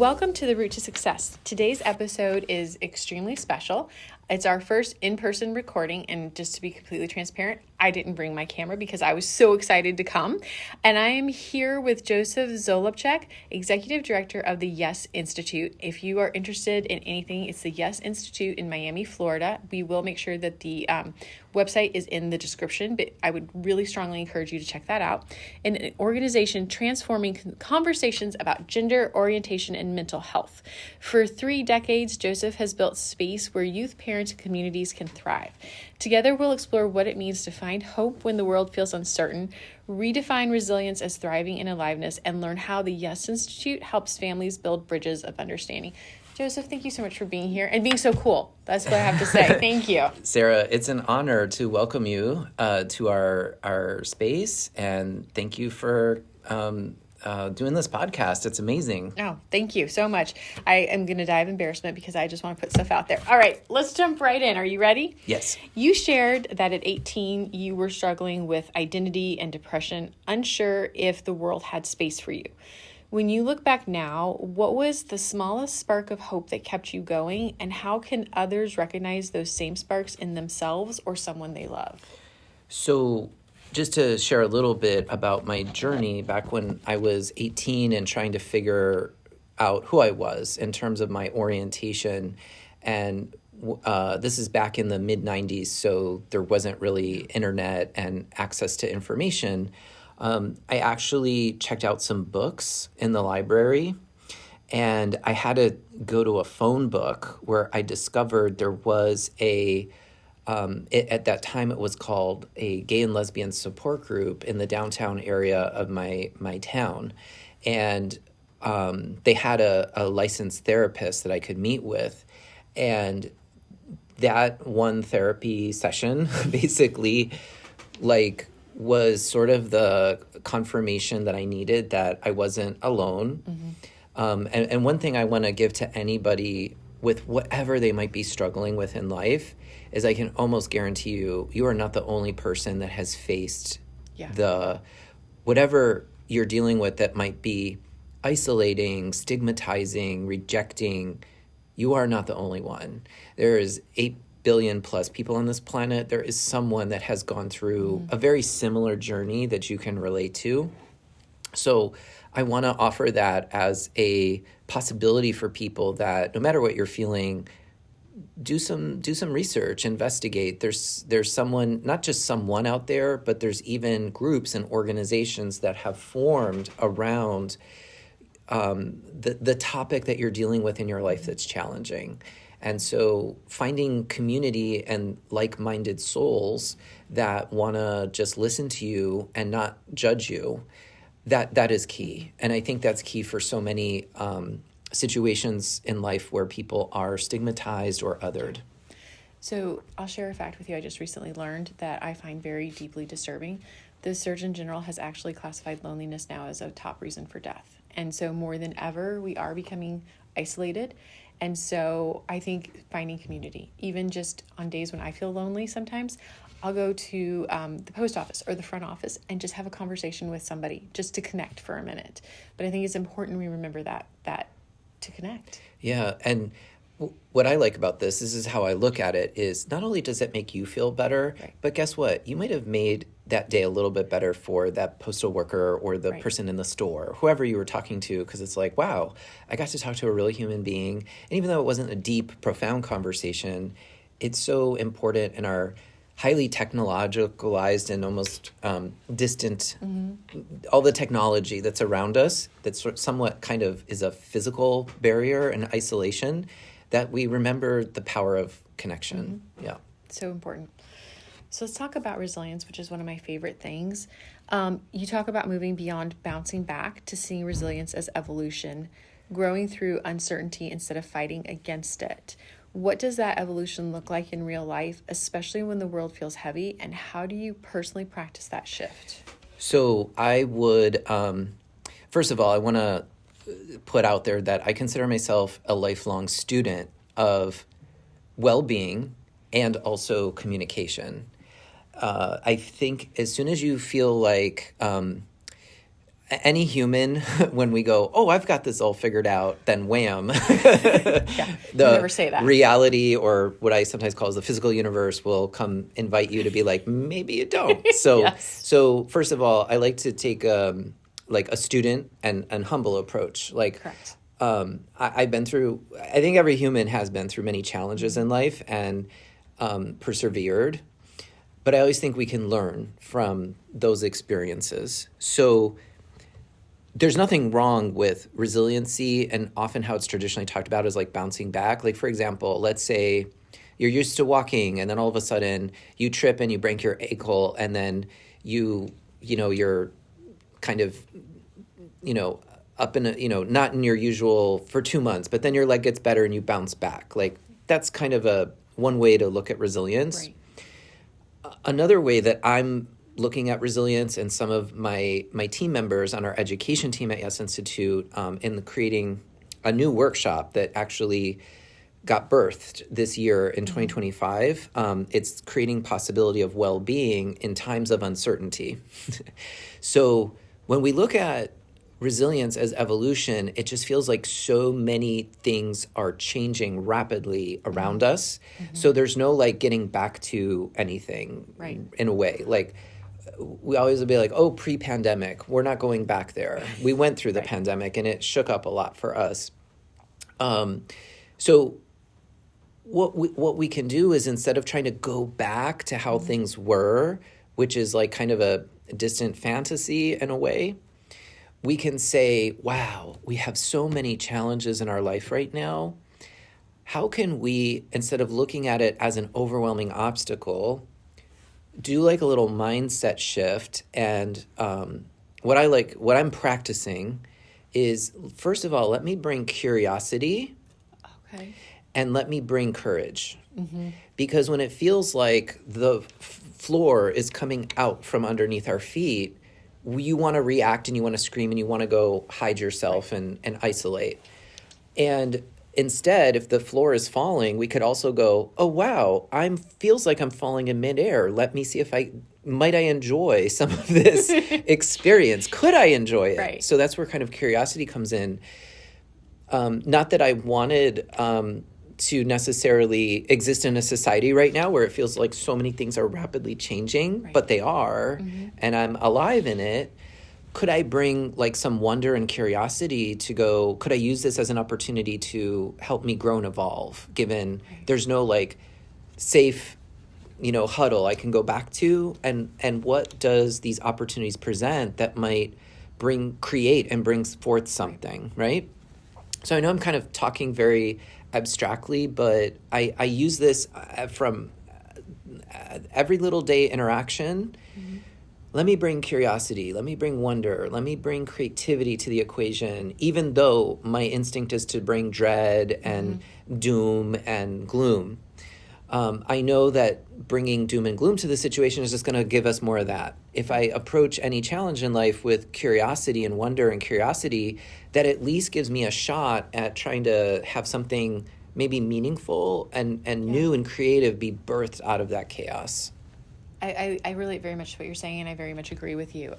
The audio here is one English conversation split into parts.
Welcome to The Route to Success. Today's episode is extremely special. It's our first in-person recording, and just to be completely transparent, I didn't bring my camera because I was so excited to come. And I am here with Joseph Zolobczuk, Executive Director of the Yes Institute. If you are interested in anything, it's the Yes Institute in Miami, Florida. We will make sure that the website is in the description, but I would really strongly encourage you to check that out. An organization transforming conversations about gender, orientation, and mental health. For 3 decades, Joseph has built space where youth, parents, and communities can thrive. Together, we'll explore what it means to find hope when the world feels uncertain, redefine resilience as thriving and aliveness, and learn how the Yes Institute helps families build bridges of understanding. Joseph, thank you so much for being here and being so cool. That's what I have to say. Thank you. Sarah, it's an honor to welcome you to our space, and thank you for doing this podcast. It's amazing. Oh, thank you so much. I am going to die of embarrassment because I just want to put stuff out there. All right, let's jump right in. Are you ready? Yes. You shared that at 18, you were struggling with identity and depression, unsure if the world had space for you. When you look back now, what was the smallest spark of hope that kept you going, and how can others recognize those same sparks in themselves or someone they love? So just to share a little bit about my journey back when I was 18 and trying to figure out who I was in terms of my orientation. And this is back in the mid-90s, so there wasn't really internet and access to information. I actually checked out some books in the library, and I had to go to a phone book where I discovered there was at that time it was called a gay and lesbian support group in the downtown area of my town. And they had a licensed therapist that I could meet with. And that one therapy session basically was sort of the confirmation that I needed that I wasn't alone. Mm-hmm. And one thing I want to give to anybody with whatever they might be struggling with in life is I can almost guarantee you are not the only person that has faced whatever you're dealing with that might be isolating, stigmatizing, rejecting. You are not the only one. There is 8 billion plus people on this planet. There is someone that has gone through a very similar journey that you can relate to. So I want to offer that as a possibility for people that no matter what you're feeling, do some research, investigate. There's someone, not just someone out there, but there's even groups and organizations that have formed around the topic that you're dealing with in your life that's challenging. And so finding community and like-minded souls that want to just listen to you and not judge you, that is key. And I think that's key for so many situations in life where people are stigmatized or othered. So I'll share a fact with you I just recently learned that I find very deeply disturbing. The Surgeon General has actually classified loneliness now as a top reason for death. And so more than ever, we are becoming isolated. And so I think finding community, even just on days when I feel lonely sometimes, I'll go to the post office or the front office and just have a conversation with somebody just to connect for a minute. But I think it's important we remember that to connect. Yeah, and what I like about this is how I look at it is not only does it make you feel better, right, but guess what? You might have made that day a little bit better for that postal worker or the right person in the store, whoever you were talking to, because it's like, wow, I got to talk to a real human being. And even though it wasn't a deep, profound conversation, it's so important in our highly technologicalized and almost distant, all the technology that's around us, that's somewhat kind of is a physical barrier and isolation, that we remember the power of connection. Mm-hmm. Yeah. So important. So let's talk about resilience, which is one of my favorite things. You talk about moving beyond bouncing back to seeing resilience as evolution, growing through uncertainty instead of fighting against it. What does that evolution look like in real life, especially when the world feels heavy, and how do you personally practice that shift? So I would, first of all, I want to put out there that I consider myself a lifelong student of well-being and also communication. I think as soon as you feel like any human, when we go, oh, I've got this all figured out, then wham. Yeah, never say that. Reality, or what I sometimes call the physical universe, will come invite you to be like, maybe you don't. So, Yes. so first of all, I like to take like a student and humble approach. Like, Correct. I've been through, I think every human has been through many challenges in life and persevered. But I always think we can learn from those experiences. So there's nothing wrong with resiliency, and often how it's traditionally talked about is like bouncing back. Like, for example, let's say you're used to walking and then all of a sudden you trip and you break your ankle, and then you're kind of, up in not in your usual for 2 months, but then your leg gets better and you bounce back. Like, that's kind of one way to look at resilience. Right. Another way that I'm looking at resilience, and some of my team members on our education team at Yes Institute, in creating a new workshop that actually got birthed this year in 2025. It's creating possibility of well-being in times of uncertainty. So when we look at resilience as evolution, it just feels like so many things are changing rapidly around us. So there's no like getting back to anything, right, in a way. Like, we always would be like, oh, pre-pandemic, we're not going back there. We went through the pandemic and it shook up a lot for us. So what we can do is, instead of trying to go back to how things were, which is like kind of a distant fantasy in a way, we can say, wow, we have so many challenges in our life right now. How can we, instead of looking at it as an overwhelming obstacle, do like a little mindset shift? And what I'm practicing is, first of all, let me bring curiosity. Okay. And let me bring courage. Because when it feels like the floor is coming out from underneath our feet, you want to react and you want to scream and you want to go hide yourself and isolate. And instead, if the floor is falling, we could also go, oh, wow, feels like I'm falling in midair. Let me see if I enjoy some of this experience. Could I enjoy it? Right. So that's where kind of curiosity comes in. Not that I wanted to necessarily exist in a society right now where it feels like so many things are rapidly changing, but they are, and I'm alive in it. Could I bring like some wonder and curiosity to go, could I use this as an opportunity to help me grow and evolve, given there's no like safe, huddle I can go back to, and what does these opportunities present that might create and bring forth something, right? So I know I'm kind of talking very abstractly, but I use this from every little day interaction. Let me bring curiosity. Let me bring wonder. Let me bring creativity to the equation, even though my instinct is to bring dread and doom and gloom. I know that bringing doom and gloom to the situation is just going to give us more of that. If I approach any challenge in life with curiosity and wonder and curiosity, that at least gives me a shot at trying to have something maybe meaningful and new and creative be birthed out of that chaos. I relate very much to what you're saying, and I very much agree with you.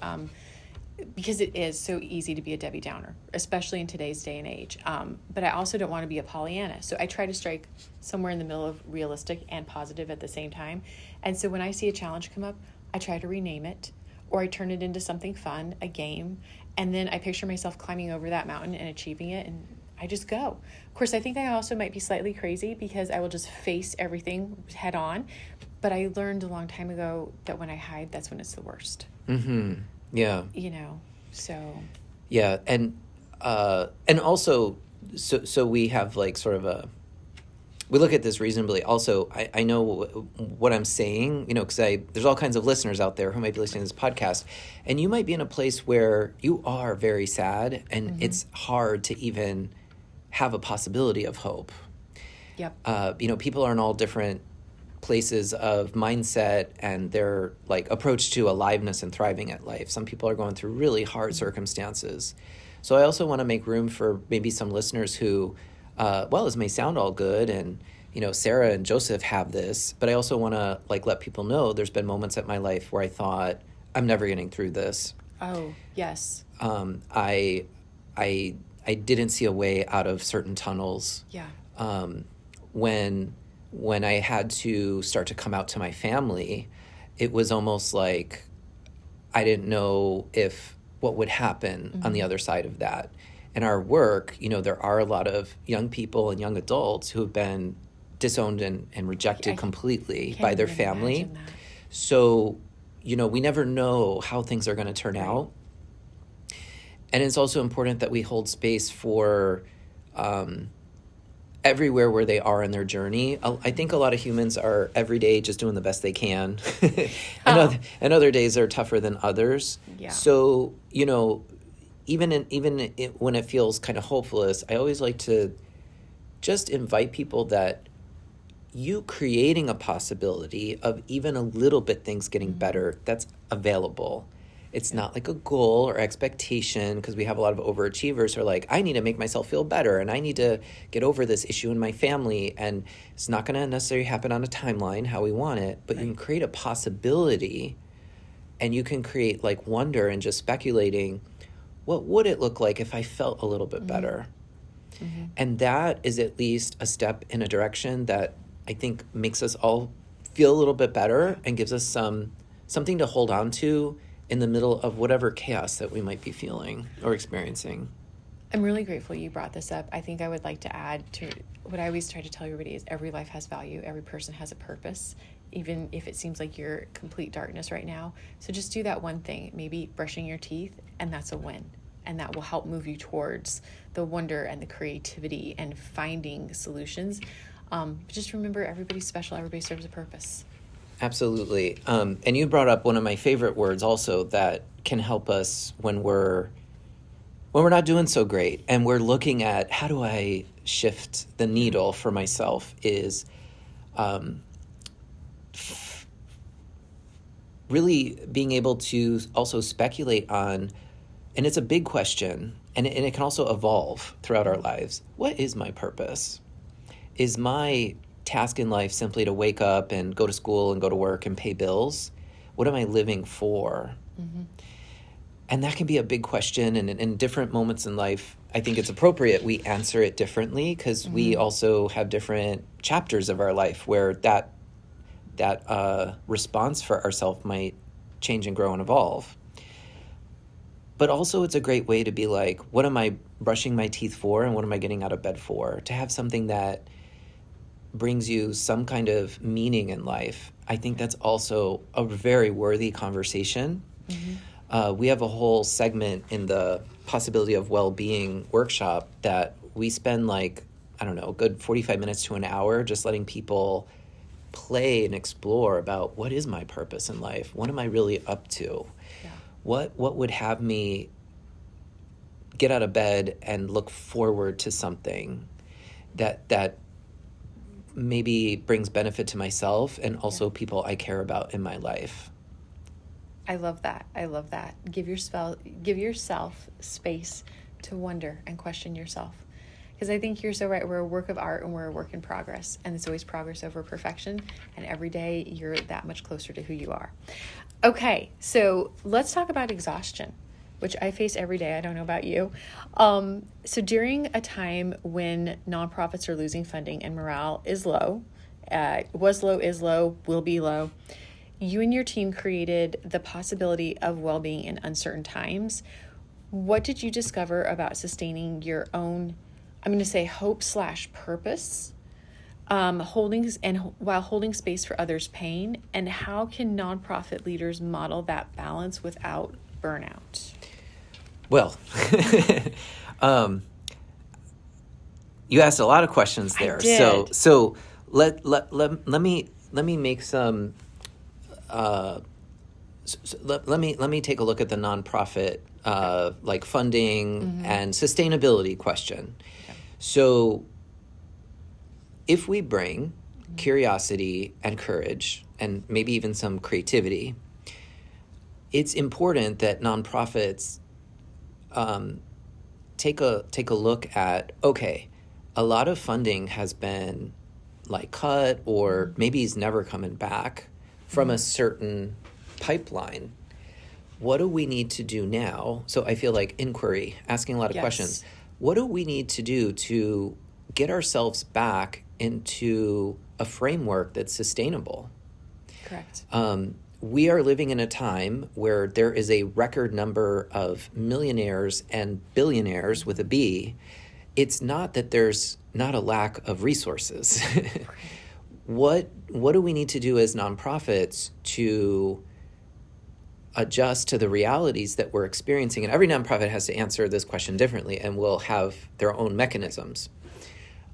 Because it is so easy to be a Debbie Downer, especially in today's day and age. But I also don't want to be a Pollyanna. So I try to strike somewhere in the middle of realistic and positive at the same time. And so when I see a challenge come up, I try to rename it, or I turn it into something fun, a game. And then I picture myself climbing over that mountain and achieving it, and I just go. Of course, I think I also might be slightly crazy because I will just face everything head on. But I learned a long time ago that when I hide, that's when it's the worst. Yeah. So. Yeah. And also, so we have like sort of we look at this reasonably. Also, I know what I'm saying, because there's all kinds of listeners out there who might be listening to this podcast, and you might be in a place where you are very sad and it's hard to even have a possibility of hope. Yep. People are in all different places of mindset and their like approach to aliveness and thriving at life. Some people are going through really hard circumstances. So I also want to make room for maybe some listeners who, this may sound all good and, Sara and Joseph have this, but I also want to like let people know there's been moments at my life where I thought I'm never getting through this. Oh, yes. I didn't see a way out of certain tunnels. Yeah. When I had to start to come out to my family, it was almost like I didn't know what would happen on the other side of that. In our work, there are a lot of young people and young adults who have been disowned and rejected completely by their family. So, we never know how things are going to turn out. And it's also important that we hold space for everywhere where they are in their journey. I think a lot of humans are every day just doing the best they can. And other days are tougher than others. Yeah. So, even when it feels kind of hopeless, I always like to just invite people that you creating a possibility of even a little bit things getting better, that's available. It's not like a goal or expectation, because we have a lot of overachievers who are like, I need to make myself feel better and I need to get over this issue in my family. And it's not going to necessarily happen on a timeline how we want it, but you can create a possibility, and you can create like wonder and just speculating, what would it look like if I felt a little bit better? And that is at least a step in a direction that I think makes us all feel a little bit better and gives us something to hold on to in the middle of whatever chaos that we might be feeling or experiencing. I'm really grateful you brought this up. I think I would like to add to what I always try to tell everybody is every life has value. Every person has a purpose, even if it seems like you're complete darkness right now. So just do that one thing, maybe brushing your teeth, and that's a win. And that will help move you towards the wonder and the creativity and finding solutions. Just remember, everybody's special. Everybody serves a purpose. Absolutely. And you brought up one of my favorite words also that can help us when we're not doing so great and we're looking at how do I shift the needle for myself is really being able to also speculate on, and it's a big question, and it can also evolve throughout our lives. What is my purpose? Is my task in life simply to wake up and go to school and go to work and pay bills? What am I living for? And that can be a big question. And in different moments in life, I think it's appropriate we answer it differently, because we also have different chapters of our life where that response for ourselves might change and grow and evolve. But also it's a great way to be like, what am I brushing my teeth for, and what am I getting out of bed for? To have something that brings you some kind of meaning in life, I think that's also a very worthy conversation. We have a whole segment in the Possibility of Well-Being workshop that we spend a good 45 minutes to an hour just letting people play and explore about what is my purpose in life? What am I really up to? Yeah. What would have me get out of bed and look forward to something that maybe brings benefit to myself and also people I care about in my life. I love that. Give yourself space to wonder and question yourself. Because I think you're so right. We're a work of art and we're a work in progress. And it's always progress over perfection. And every day you're that much closer to who you are. Okay, so let's talk about exhaustion, which I face every day. I don't know about you. So during a time when nonprofits are losing funding and morale is low, was low, is low, will be low, you and your team created the Possibility of Well-Being in Uncertain Times. What did you discover about sustaining your own, I'm going to say, hope/purpose, while holding space for others' pain? And how can nonprofit leaders model that balance without burnout? Well, you asked a lot of questions there. I did. So let me make some. Let me take a look at the nonprofit funding and sustainability question. Okay. So if we bring curiosity and courage and maybe even some creativity, it's important that nonprofits take a look at, okay, a lot of funding has been cut or maybe is never coming back from a certain pipeline. what do we need to do now? So I feel like inquiry, asking a lot of questions. What do we need to do to get ourselves back into a framework that's sustainable? Correct. We are living in a time where there is a record number of millionaires and billionaires with a B. It's not that there's not a lack of resources. What do we need to do as nonprofits to adjust to the realities that we're experiencing? And every nonprofit has to answer this question differently and will have their own mechanisms.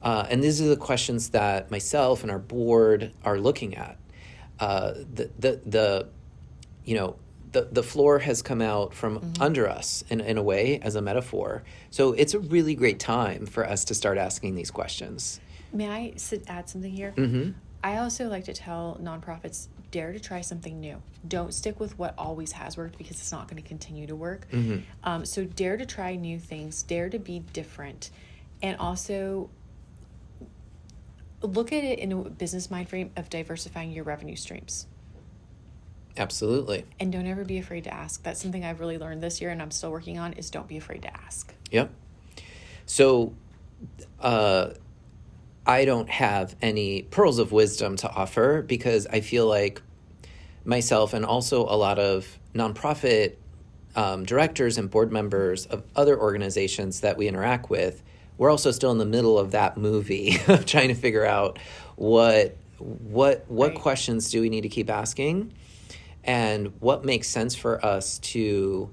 And these are the questions that myself and our board are looking at. The floor has come out from under us in a way, as a metaphor. So it's a really great time for us to start asking these questions. May I add something here? Mm-hmm. I also like to tell nonprofits, dare to try something new. Don't stick with what always has worked, because it's not going to continue to work. Mm-hmm. So dare to try new things, dare to be different, and also look at it in a business mind frame of diversifying your revenue streams. Absolutely. And don't ever be afraid to ask. That's something I've really learned this year and I'm still working on, is don't be afraid to ask. Yep. So I don't have any pearls of wisdom to offer, because I feel like myself and also a lot of nonprofit directors and board members of other organizations that we interact with, we're also still in the middle of that movie of trying to figure out what right. questions do we need to keep asking, and what makes sense for us to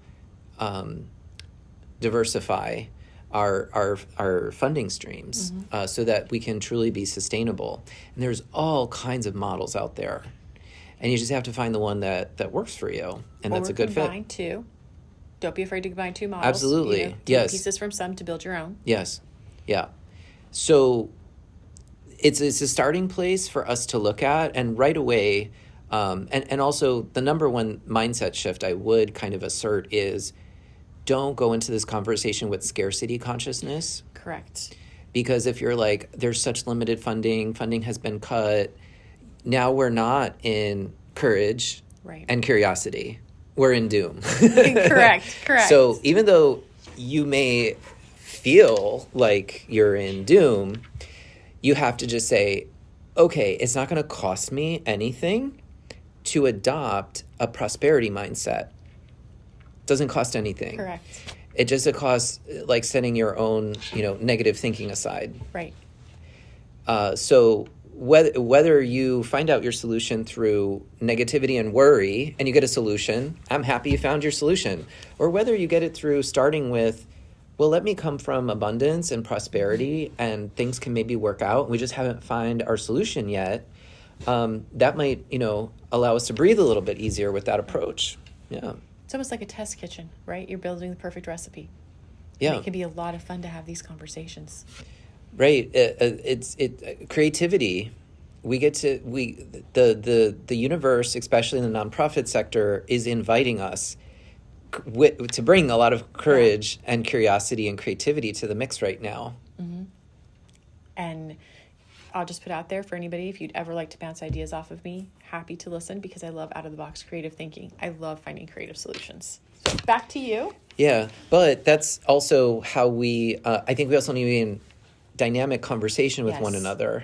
diversify our funding streams, so that we can truly be sustainable. And there's all kinds of models out there, and you just have to find the one that works for you, and that's a good fit. Combine two. Don't be afraid to combine two models. Absolutely. Take yes. pieces from some to build your own. Yes. Yeah. So it's a starting place for us to look at, and right away, and also the number one mindset shift I would kind of assert is, don't go into this conversation with scarcity consciousness. Correct. Because if you're like, there's such limited funding has been cut, now we're not in courage right. and curiosity. We're in doom. Correct. So even though you may feel like you're in doom, you have to just say, okay, it's not going to cost me anything to adopt a prosperity mindset. Doesn't cost anything. Correct. It costs like setting your own, negative thinking aside. Right. So whether you find out your solution through negativity and worry and you get a solution, I'm happy you found your solution. Or whether you get it through starting with, well, let me come from abundance and prosperity and things can maybe work out. We just haven't found our solution yet. That might, allow us to breathe a little bit easier with that approach. Yeah. It's almost like a test kitchen, right? You're building the perfect recipe. Yeah. And it can be a lot of fun to have these conversations. Right. It's creativity. The universe, especially in the nonprofit sector, is inviting us to bring a lot of courage and curiosity and creativity to the mix right now. Mm-hmm. And I'll just put out there for anybody, if you'd ever like to bounce ideas off of me, happy to listen, because I love out-of-the-box creative thinking. I love finding creative solutions. So back to you. Yeah, but that's also how I think we also need to be in dynamic conversation with one another.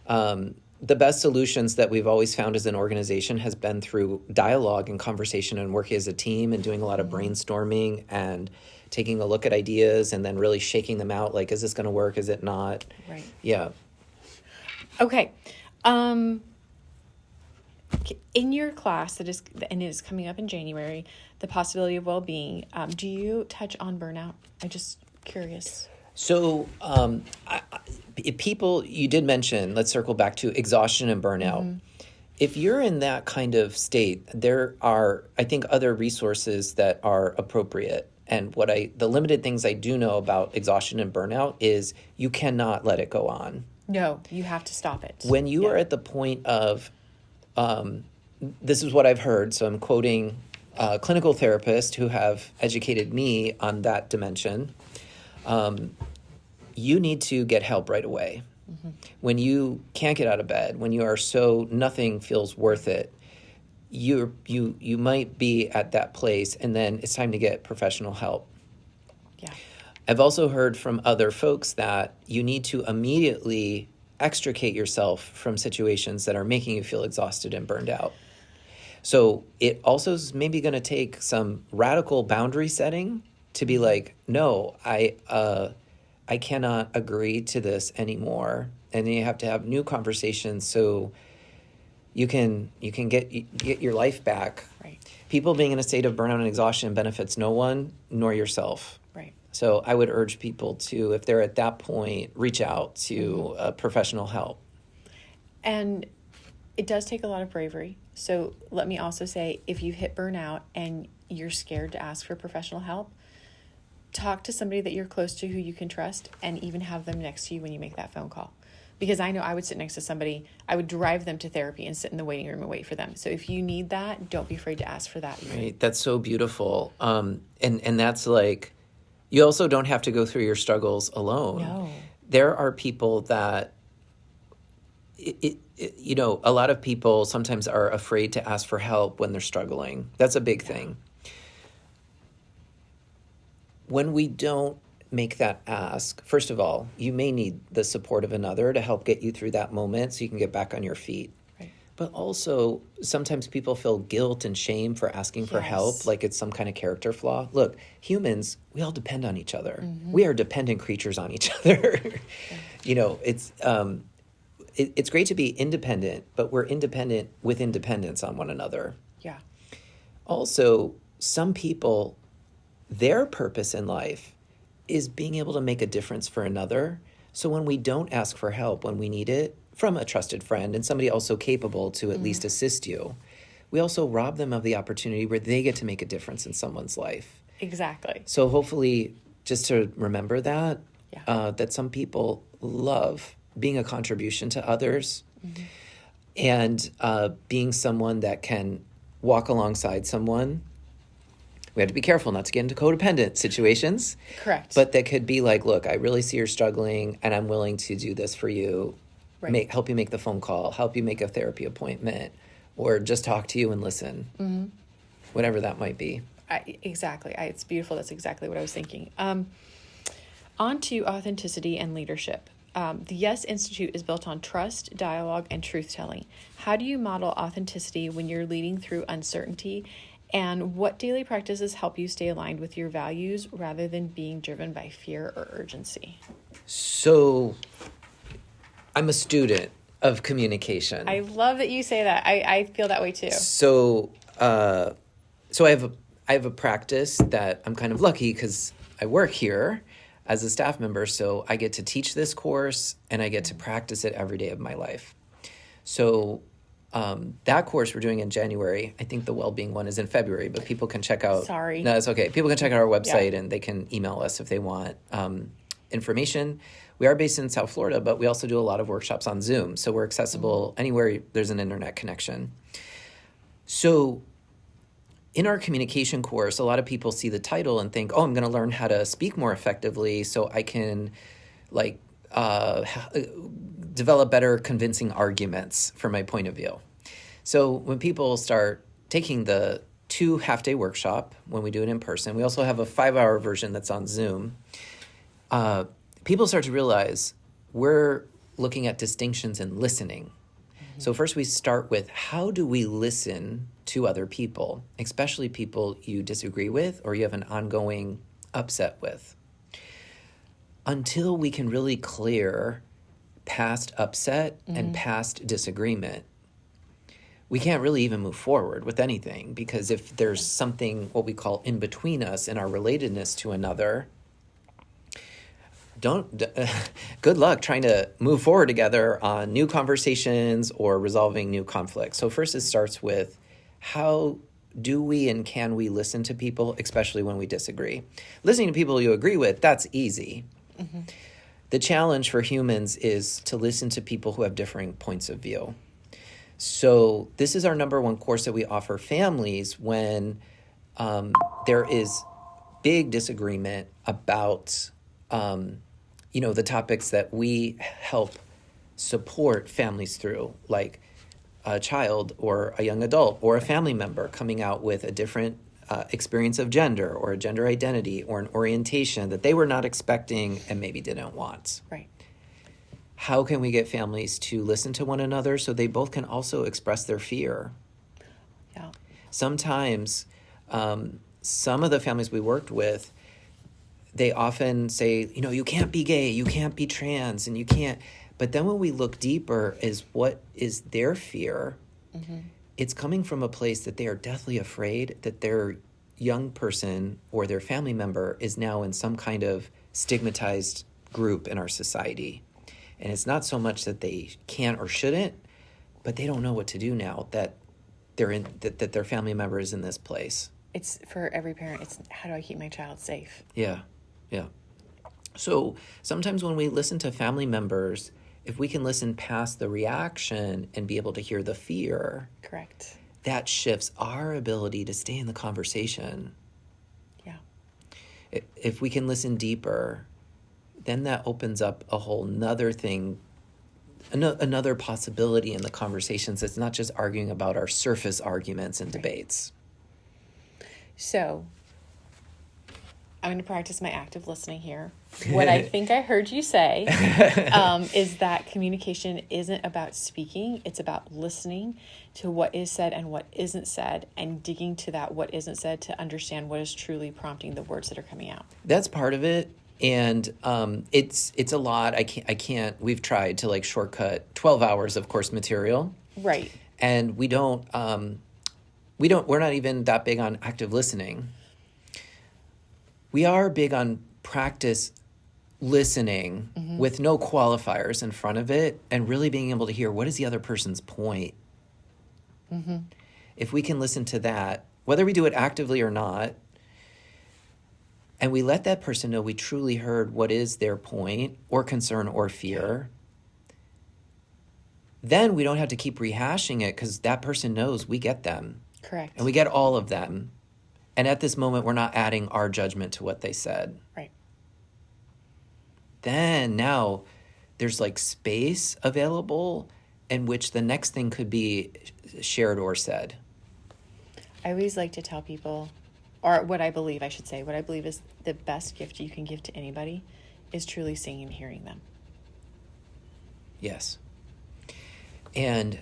The best solutions that we've always found as an organization has been through dialogue and conversation and working as a team and doing a lot of brainstorming and taking a look at ideas and then really shaking them out. Like, is this going to work? Is it not? Right. Yeah. Okay. In your class it is coming up in January, the possibility of well-being, do you touch on burnout? I'm just curious. So people, you did mention, let's circle back to exhaustion and burnout. Mm-hmm. If you're in that kind of state, there are, I think, other resources that are appropriate. And the limited things I do know about exhaustion and burnout is you cannot let it go on. No, you have to stop it. When you are at the point of, this is what I've heard, so I'm quoting clinical therapists who have educated me on that dimension. You need to get help right away. Mm-hmm. When you can't get out of bed, when you are nothing feels worth it, you might be at that place, and then it's time to get professional help. Yeah. I've also heard from other folks that you need to immediately extricate yourself from situations that are making you feel exhausted and burned out. So it also is maybe going to take some radical boundary setting to be like, no, I cannot agree to this anymore. And then you have to have new conversations so you can get your life back. Right. People being in a state of burnout and exhaustion benefits no one nor yourself. Right. So I would urge people to, if they're at that point, reach out to professional help. And it does take a lot of bravery. So let me also say, if you hit burnout and you're scared to ask for professional help, talk to somebody that you're close to who you can trust, and even have them next to you when you make that phone call. Because I know I would sit next to somebody, I would drive them to therapy and sit in the waiting room and wait for them. So if you need that, don't be afraid to ask for that. Right. That's so beautiful. And that's like, you also don't have to go through your struggles alone. No. There are people that, a lot of people sometimes are afraid to ask for help when they're struggling. That's a big thing. When we don't make that ask, first of all, you may need the support of another to help get you through that moment so you can get back on your feet. Right. But also, sometimes people feel guilt and shame for asking for help, like it's some kind of character flaw. Look, humans, we all depend on each other. We are dependent creatures on each other. It's great to be independent, but we're independent with independence on one another. Yeah. Also, some people, their purpose in life is being able to make a difference for another. So when we don't ask for help when we need it from a trusted friend and somebody also capable to at least assist you, we also rob them of the opportunity where they get to make a difference in someone's life. Exactly. So hopefully, just to remember that, that some people love being a contribution to others and being someone that can walk alongside someone. We have to be careful not to get into codependent situations. Correct. But that could be like, look, I really see you're struggling and I'm willing to do this for you. Right. Help you make the phone call, help you make a therapy appointment, or just talk to you and listen. Whatever that might be. Exactly. It's beautiful. That's exactly what I was thinking. On to authenticity and leadership. The Yes Institute is built on trust, dialogue, and truth-telling. How do you model authenticity when you're leading through uncertainty? And what daily practices help you stay aligned with your values rather than being driven by fear or urgency? So, I'm a student of communication. I love that you say that. I feel that way too. So I have a practice that I'm kind of lucky because I work here as a staff member, so I get to teach this course and I get to practice it every day of my life. So that course we're doing in January. I think the well-being one is in February, but people can check out. Sorry. No, it's okay. People can check out our website and they can email us if they want information. We are based in South Florida, but we also do a lot of workshops on Zoom. So we're accessible anywhere there's an internet connection. So in our communication course, a lot of people see the title and think, oh, I'm going to learn how to speak more effectively so I can develop better convincing arguments for my point of view. So when people start taking the 2 half-day workshop, when we do it in person, we also have a 5-hour version that's on Zoom. People start to realize we're looking at distinctions in listening. So first we start with, how do we listen to other people, especially people you disagree with or you have an ongoing upset with? Until we can really clear past upset and past disagreement, we can't really even move forward with anything, because if there's something, what we call in between us in our relatedness to another, good luck trying to move forward together on new conversations or resolving new conflicts. So first it starts with, how do we and can we listen to people, especially when we disagree? Listening to people you agree with, that's easy. The challenge for humans is to listen to people who have differing points of view. So this is our number one course that we offer families when there is big disagreement about the topics that we help support families through, like a child or a young adult or a family member coming out with a different experience of gender or a gender identity or an orientation that they were not expecting and maybe didn't want. Right. How can we get families to listen to one another so they both can also express their fear? Yeah. Sometimes some of the families we worked with, they often say, you can't be gay, you can't be trans, and you can't. But then when we look deeper is what is their fear, it's coming from a place that they are deathly afraid that their young person or their family member is now in some kind of stigmatized group in our society. And it's not so much that they can't or shouldn't, but they don't know what to do now that they're in that their family member is in this place. It's for every parent. It's how do I keep my child safe? Yeah. So sometimes when we listen to family members, if we can listen past the reaction and be able to hear the fear, correct, that shifts our ability to stay in the conversation. Yeah. If we can listen deeper, then that opens up a whole nother thing, another possibility in the conversations. It's not just arguing about our surface arguments and debates. So I'm going to practice my active listening here. What I think I heard you say is that communication isn't about speaking. It's about listening to what is said and what isn't said and digging to that what isn't said to understand what is truly prompting the words that are coming out. That's part of it. And it's a lot. I can't, we've tried to shortcut 12 hours of course material. Right. And we're not even that big on active listening. We are big on practice listening with no qualifiers in front of it and really being able to hear what is the other person's point. If we can listen to that, whether we do it actively or not, and we let that person know we truly heard what is their point or concern or fear, then we don't have to keep rehashing it because that person knows we get them. Correct. And we get all of them. And at this moment, we're not adding our judgment to what they said. Right. Then now there's space available in which the next thing could be shared or said. I always like to tell people, or what I believe is the best gift you can give to anybody is truly seeing and hearing them. Yes. And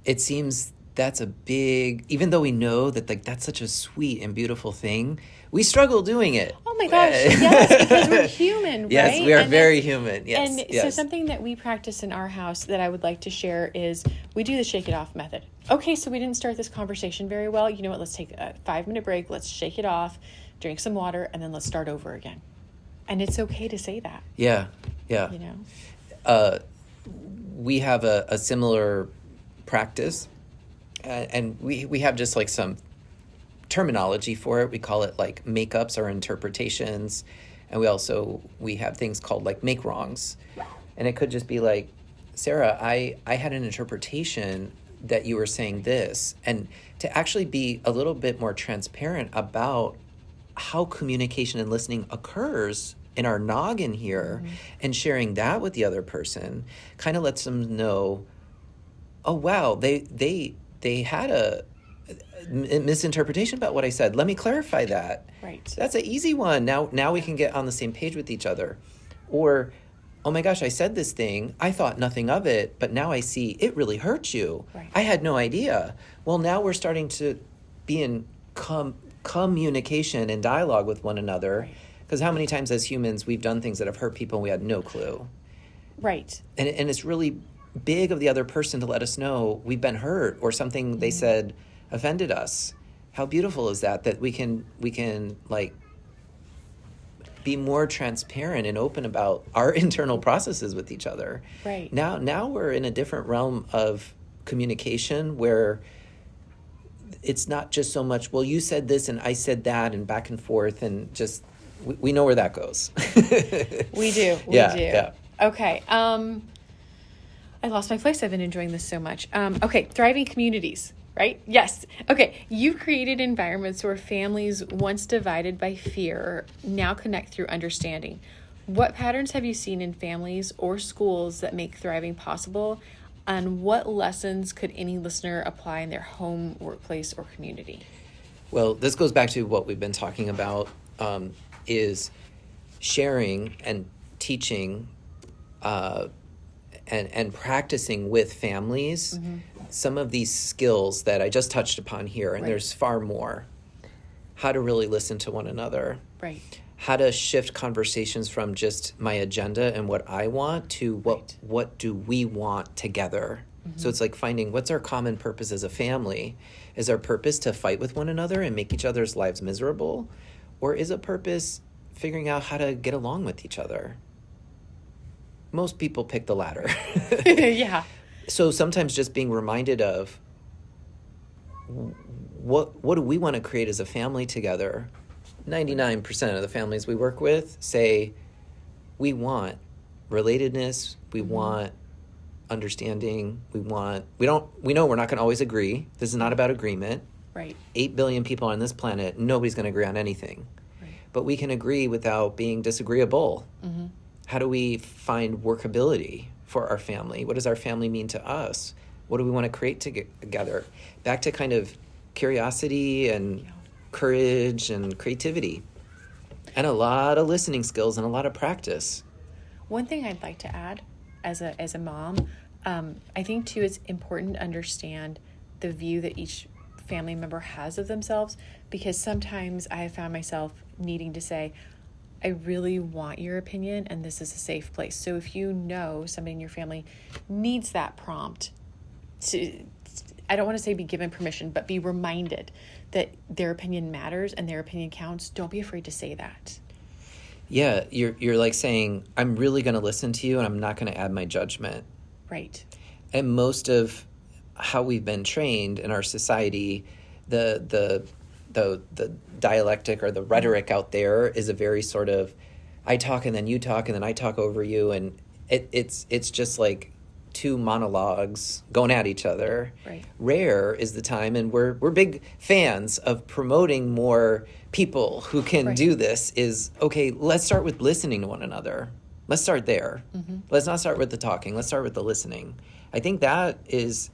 it seems that's a big, even though we know that that's such a sweet and beautiful thing, we struggle doing it. Oh my gosh, yes, because we're human, right? Yes, we are very human, yes. And so something that we practice in our house that I would like to share is we do the shake it off method. Okay, so we didn't start this conversation very well. You know what, let's take a 5-minute break, let's shake it off, drink some water, and then let's start over again. And it's okay to say that. Yeah. We have a similar practice. And we have just some terminology for it. We call it makeups or interpretations. And we have things called make wrongs. And it could just be Sarah, I had an interpretation that you were saying this. And to actually be a little bit more transparent about how communication and listening occurs in our noggin here and sharing that with the other person kind of lets them know, oh, wow, they had a misinterpretation about what I said. Let me clarify that. Right. That's an easy one. Now we can get on the same page with each other. Or, oh my gosh, I said this thing. I thought nothing of it, but now I see it really hurt you. Right. I had no idea. Well, now we're starting to be in communication and dialogue with one another. Because how many times as humans we've done things that have hurt people and we had no clue. Right. And it's really big of the other person to let us know we've been hurt or something they said offended us. How beautiful is that we can be more transparent and open about our internal processes with each other. Right. Now we're in a different realm of communication where it's not just so much, well, you said this and I said that and back and forth and just we know where that goes. We do. Yeah. Okay. I lost my place. I've been enjoying this so much. Okay, thriving communities, right? Yes. Okay, you've created environments where families once divided by fear now connect through understanding. What patterns have you seen in families or schools that make thriving possible And what lessons could any listener apply in their home, workplace, or community? Well, this goes back to what we've been talking about, is sharing and teaching and practicing with families some of these skills that I just touched upon here, and there's far more. How to really listen to one another. Right. How to shift conversations from just my agenda and what I want to what do we want together. So it's like finding what's our common purpose as a family. Is our purpose to fight with one another and make each other's lives miserable? Or is a purpose figuring out how to get along with each other? Most people pick the latter. Yeah. So sometimes just being reminded of what do we want to create as a family together? 99% of the families we work with say we want relatedness, we want understanding, we know we're not going to always agree. This is not about agreement. Right. 8 billion people on this planet, nobody's going to agree on anything. Right. But we can agree without being disagreeable. How do we find workability for our family? What does our family mean to us? What do we want to create together? Back to kind of curiosity and courage and creativity, and a lot of listening skills and a lot of practice. One thing I'd like to add as a mom, I think too it's important to understand the view that each family member has of themselves, because sometimes I have found myself needing to say, I really want your opinion and this is a safe place. So if you know somebody in your family needs that prompt to, I don't want to say be given permission, but be reminded that their opinion matters and their opinion counts, don't be afraid to say that. Yeah, you're like saying, I'm really going to listen to you and I'm not going to add my judgment. Right. And most of how we've been trained in our society, the dialectic or the rhetoric out there is a very sort of, I talk and then you talk and then I talk over you, and it's just like two monologues going at each other. Right. Rare is the time, and we're big fans of promoting more people who can do this. Is okay, let's start with listening to one another. Let's start there. Let's not start with the talking. Let's start with the listening. I think that is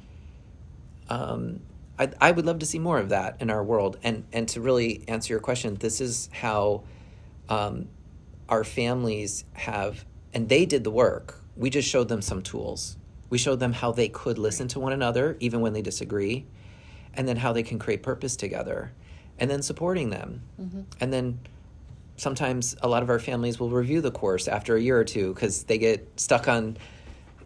I would love to see more of that in our world. And to really answer your question, this is how our families have, and they did the work. We just showed them some tools. We showed them how they could listen to one another, even when they disagree, and then how they can create purpose together, and then supporting them. And then sometimes a lot of our families will review the course after a year or two because they get stuck on,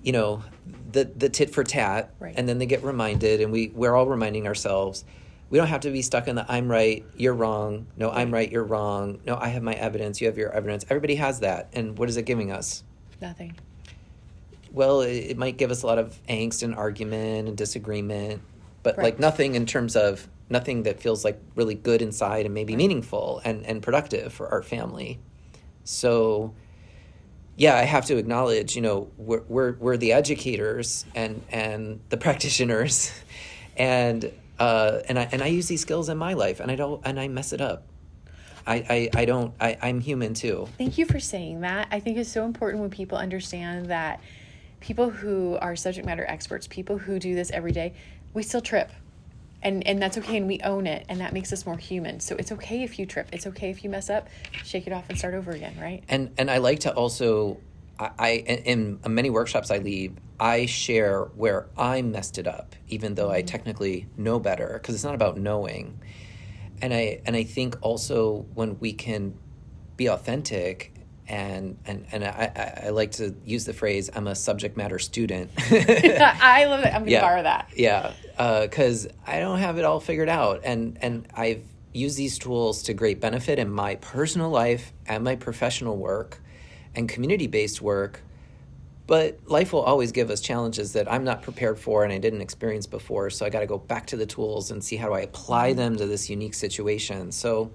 the tit for tat, and then they get reminded, and we're all reminding ourselves, we don't have to be stuck in the I'm right, you're wrong, no, I'm right, you're wrong, no, I have my evidence, you have your evidence. Everybody has that, and what is it giving us? Nothing. Well, it might give us a lot of angst and argument and disagreement, but like nothing in terms of nothing that feels like really good inside and maybe meaningful and productive for our family. So yeah, I have to acknowledge, we're the educators and the practitioners, and I use these skills in my life, and I mess it up. I'm human too. Thank you for saying that. I think it's so important when people understand that people who are subject matter experts, people who do this every day, we still trip. And that's okay, and we own it, and that makes us more human. So it's okay if you trip. It's okay if you mess up. Shake it off and start over again, right? And I like to also, in many workshops I lead, I share where I messed it up, even though I technically know better, because it's not about knowing. And I think also when we can be authentic, and I like to use the phrase, I'm a subject matter student. I love it. I'm going to borrow that. Yeah, because I don't have it all figured out. And I've used these tools to great benefit in my personal life and my professional work and community-based work. But life will always give us challenges that I'm not prepared for and I didn't experience before. So I got to go back to the tools and see how do I apply them to this unique situation. So,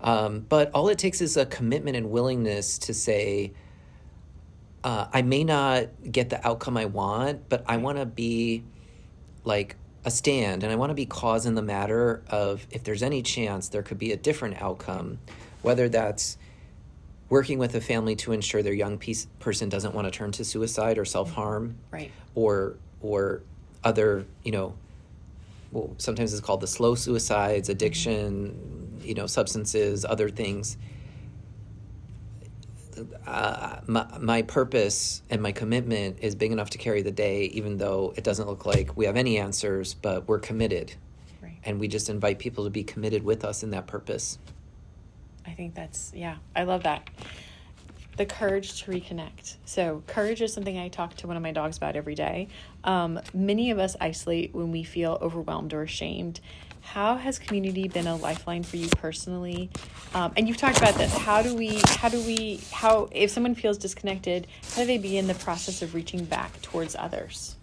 but all it takes is a commitment and willingness to say, I may not get the outcome I want, but I want to be like a stand, and I want to be cause in the matter of if there's any chance there could be a different outcome, whether that's working with a family to ensure their young person doesn't want to turn to suicide or self-harm, right, or or other, well, sometimes it's called the slow suicides, addiction, substances, other things. My purpose and my commitment is big enough to carry the day, even though it doesn't look like we have any answers, but we're committed. Right. And we just invite people to be committed with us in that purpose. I think I love that. The courage to reconnect. So courage is something I talk to one of my dogs about every day. Many of us isolate when we feel overwhelmed or ashamed. How has community been a lifeline for you personally? And you've talked about this. How if someone feels disconnected, how do they begin the process of reaching back towards others?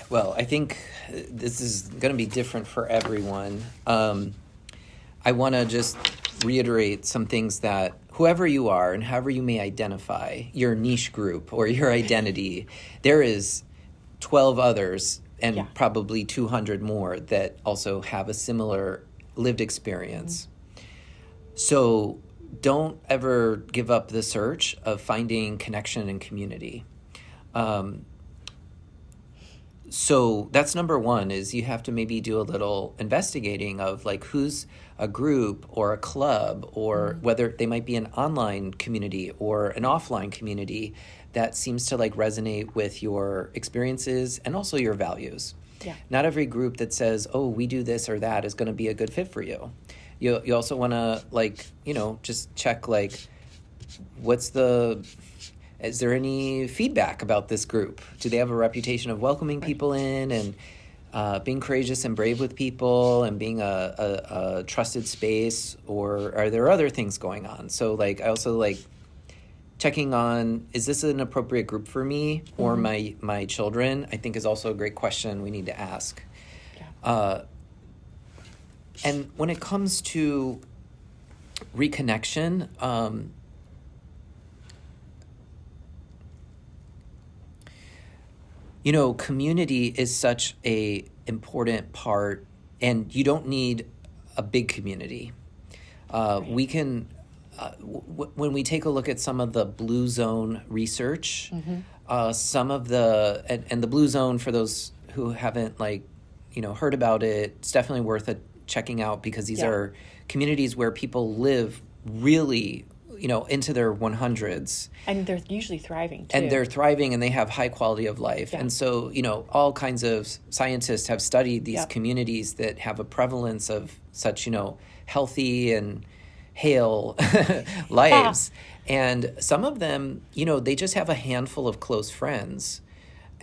Well, I think this is going to be different for everyone. I want to just reiterate some things that whoever you are and however you may identify your niche group or your identity, there is 12 others and probably 200 more that also have a similar lived experience. So don't ever give up the search of finding connection and community. So that's number one, is you have to maybe do a little investigating of like who's a group or a club, or whether they might be an online community or an offline community that seems to like resonate with your experiences and also your values. Yeah. Not every group that says, oh, we do this or that is going to be a good fit for you. You also want to just check is there any feedback about this group? Do they have a reputation of welcoming people in and being courageous and brave with people and being a trusted space? Or are there other things going on? So I also checking on, is this an appropriate group for me or my children? I think is also a great question we need to ask. Yeah. And when it comes to reconnection, community is such a important part, and you don't need a big community. We can, when we take a look at some of the Blue Zone research, some of the, and the Blue Zone, for those who haven't heard about it, it's definitely worth checking out, because these are communities where people live really into their 100s. And they're usually thriving, too. And they're thriving, and they have high quality of life. Yeah. And so, all kinds of scientists have studied these communities that have a prevalence of such, healthy and hale lives. And some of them, they just have a handful of close friends,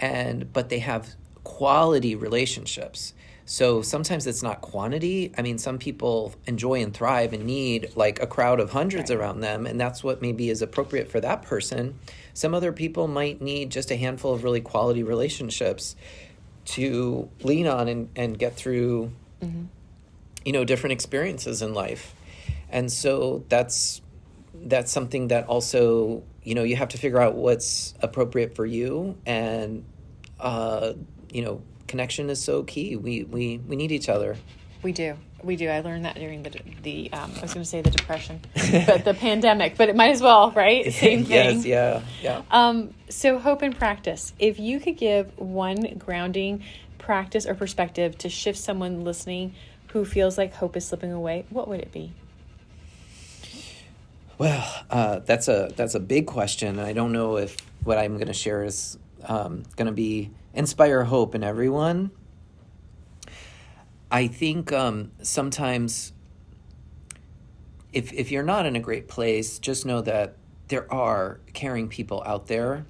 but they have quality relationships. So sometimes it's not quantity. I mean, some people enjoy and thrive and need a crowd of hundreds around them, and that's what maybe is appropriate for that person. Some other people might need just a handful of really quality relationships to lean on and get through, different experiences in life. And so that's something that also, you have to figure out what's appropriate for you, and, connection is so key. We need each other. We do. I learned that during the I was going to say the depression, but the pandemic, but it might as well, right? Same thing. Yes, yeah. So hope and practice. If you could give one grounding practice or perspective to shift someone listening who feels like hope is slipping away, what would it be? Well, that's a big question. I don't know if what I'm going to share is going to inspire hope in everyone. I think sometimes if you're not in a great place, just know that there are caring people out there.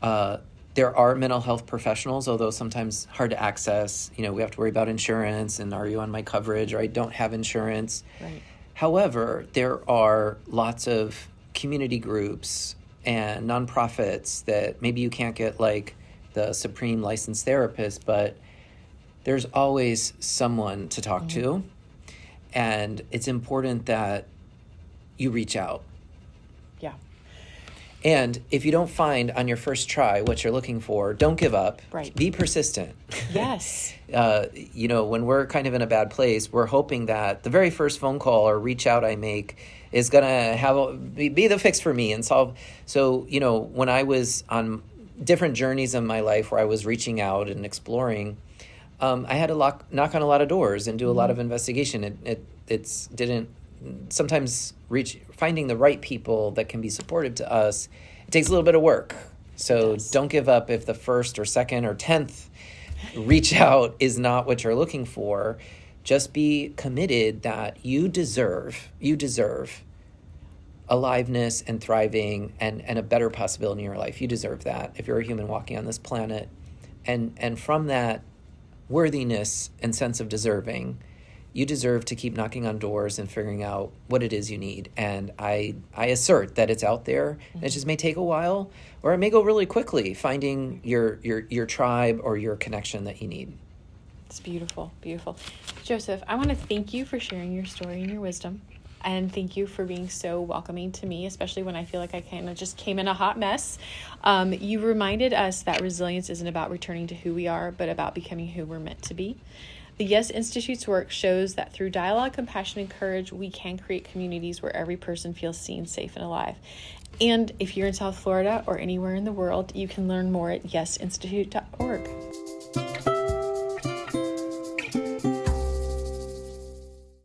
There are mental health professionals, although sometimes hard to access. We have to worry about insurance, and are you on my coverage, or I don't have insurance. Right. However, there are lots of community groups and nonprofits that maybe you can't get the supreme licensed therapist, but there's always someone to talk to. And it's important that you reach out. Yeah. And if you don't find on your first try what you're looking for, don't give up. Right. Be persistent. Yes. When we're kind of in a bad place, we're hoping that the very first phone call or reach out I make is going to be the fix for me and solve. So, when I was on different journeys in my life where I was reaching out and exploring, I had to knock on a lot of doors and do a lot of investigation. It's didn't sometimes finding the right people that can be supportive to us. It takes a little bit of work. So don't give up if the first or second or 10th reach out is not what you're looking for. Just be committed that you deserve aliveness and thriving and a better possibility in your life. You deserve that if you're a human walking on this planet. And from that worthiness and sense of deserving, you deserve to keep knocking on doors and figuring out what it is you need. And I assert that it's out there. And it just may take a while, or it may go really quickly, finding your tribe or your connection that you need. It's beautiful, beautiful. Joseph, I want to thank you for sharing your story and your wisdom. And thank you for being so welcoming to me, especially when I feel like I kind of just came in a hot mess. You reminded us that resilience isn't about returning to who we are, but about becoming who we're meant to be. The Yes Institute's work shows that through dialogue, compassion, and courage, we can create communities where every person feels seen, safe, and alive. And if you're in South Florida or anywhere in the world, you can learn more at yesinstitute.org.